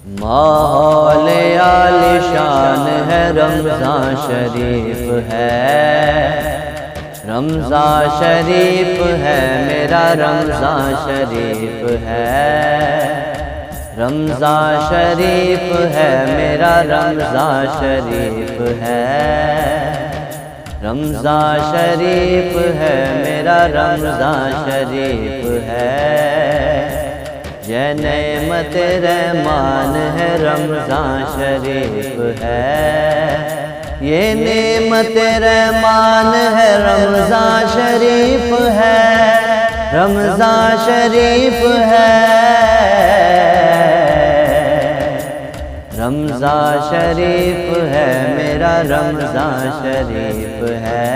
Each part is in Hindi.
माहौल आलिशान है, रमज़ान शरीफ है, रमज़ान शरीफ है, मेरा रमज़ान शरीफ है, रमज़ान शरीफ है, मेरा रमज़ान शरीफ है, रमज़ान शरीफ है, मेरा रमज़ान शरीफ है। ये नेमत रहमान है, रमज़ान शरीफ है, ये नेमत रहमान है, रमज़ान शरीफ है, रमज़ान शरीफ है, रमज़ान शरीफ है, मेरा रमज़ान शरीफ है,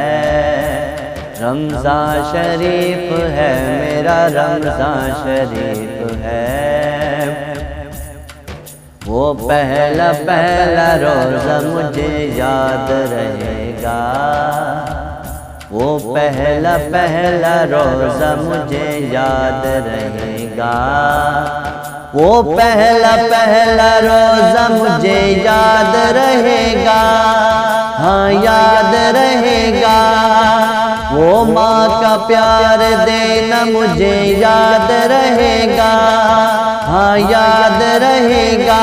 रमज़ान शरीफ है, मेरा रमज़ान शरीफ है। वो पहला पहला रोज़ा मुझे याद रहेगा, वो पहला पहला रोज़ा मुझे याद रहेगा, वो पहला पहला रोज़ा मुझे याद रहेगा, हाँ याद रहेगा। वो माँ का प्यार देना मुझे याद रहेगा, हाँ याद रहेगा,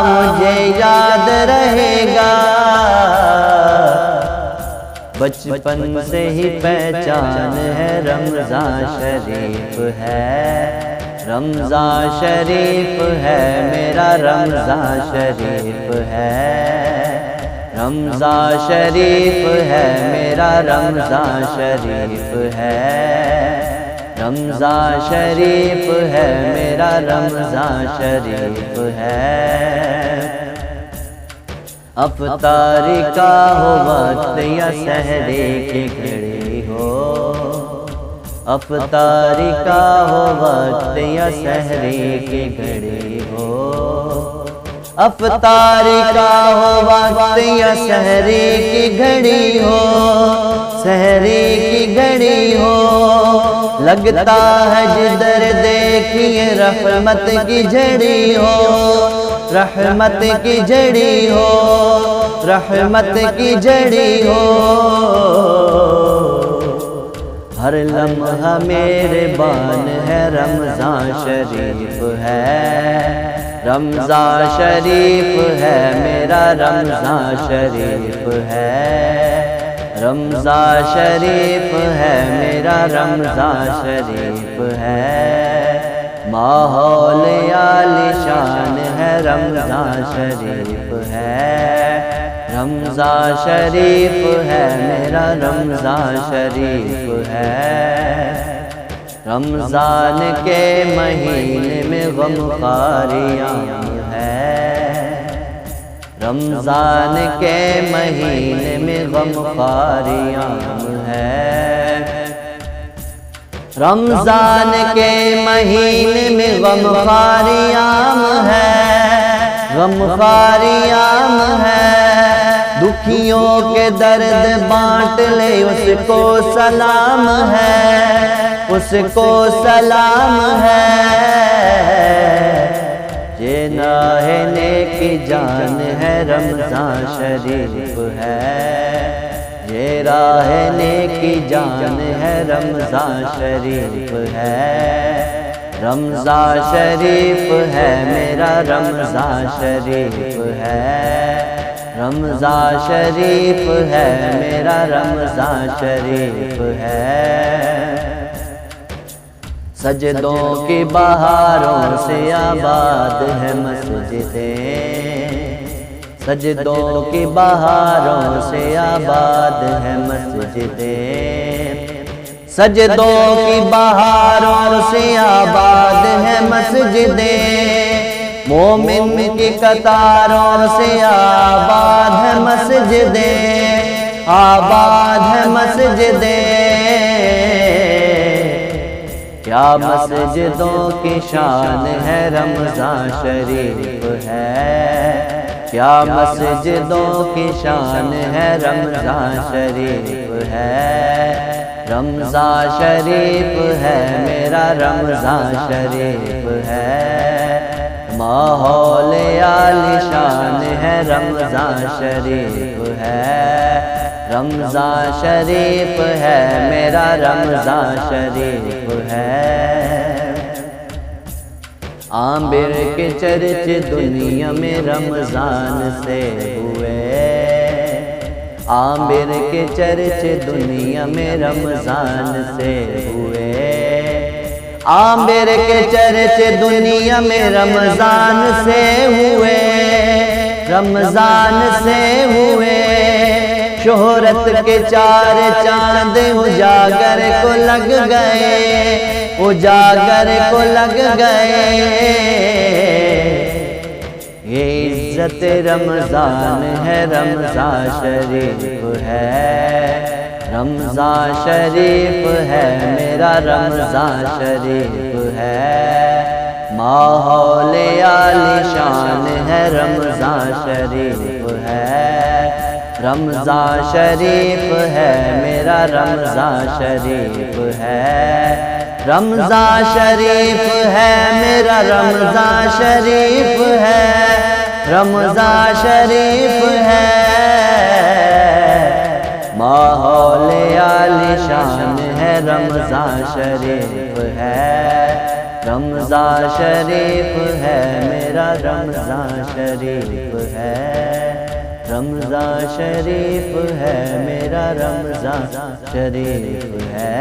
मुझे याद रहेगा। बचपन से ही पहचान है, रमज़ान शरीफ है, रमज़ान शरीफ है, मेरा रमज़ान शरीफ है, रमज़ान शरीफ है, मेरा रमज़ान शरीफ है, रमज़ान शरीफ है, मेरा रमज़ान शरीफ है। अफ्तारी का हो वक्त या सहरी की घड़ी हो, अफ्तारी का हो वक्त या सहरी की घड़ी हो, अफ्तारी का हो वक्त या सहरी की घड़ी हो, सहरी की घड़ी हो। लगता है जिधर देखिए रहमत की झड़ी हो, रहमत की झड़ी हो, रहमत की झड़ी हो। हर लम्हा मेरे बान है, रमज़ान शरीफ है, रमज़ान शरीफ है, मेरा रमज़ान शरीफ है, रमज़ान शरीफ है, मेरा रमज़ान शरीफ है। माहौल आलिशान है, रमज़ान शरीफ है, रमज़ान शरीफ है, मेरा रमज़ान शरीफ है। रमज़ान के महीने में गमखारियाँ है, रमज़ान के महीने में गमखारियाँ है, रमज़ान के महीने में गमखारियाँ है, गमखारियाँ है। दुखियों के दर्द बांट ले, उसको सलाम है, उसको सलाम है। ये नाहने की जान है, रमज़ान शरीफ है, ये राहने की जान है, रमज़ान शरीफ है, रमज़ान शरीफ है, मेरा रमज़ान शरीफ है, रमज़ान शरीफ है, मेरा रमज़ान शरीफ है। सजदों की बहारों से आबाद है मस्जिदें, सजदों की बहारों से आबाद है मस्जिदें, सजदों की बहारों से आबाद है मस्जिदें। मोमिन की कतारों से आबाद है मस्जिदें, आबाद है मस्जिदें। क्या मस्जिदों की शान है, रमज़ान शरीफ है, क्या मस्जिदों की शान है, रमज़ान शरीफ है, रमज़ान शरीफ है, मेरा रमज़ान शरीफ है। माहौल आलिशान है, रमज़ान शरीफ है, रमज़ान शरीफ है, मेरा रमज़ान शरीफ है। आमिर के चर्चे दुनिया में रमज़ान से हुए, आमिर के चर्चे दुनिया में रमज़ान से हुए, आमिर के चर्चे दुनिया में रमज़ान से हुए, रमज़ान से हुए। शोहरत के चार चांद उजागर को लग गए, उजागर को लग गए। ये इज्जत रमज़ान है, रमज़ान शरीफ है, रमज़ान शरीफ है, मेरा रमज़ान शरीफ है। माहौल आलिशान है, रमज़ान शरीफ है, रमज़ान शरीफ है, मेरा रमज़ान शरीफ है। रमज़ान शरीफ है, मेरा रमज़ान शरीफ है, रमज़ान शरीफ है। माहौल आलिशान है, रमज़ान शरीफ है, रमज़ान शरीफ है, मेरा रमज़ान शरीफ है, रमज़ान शरीफ है, मेरा रमज़ान शरीफ है।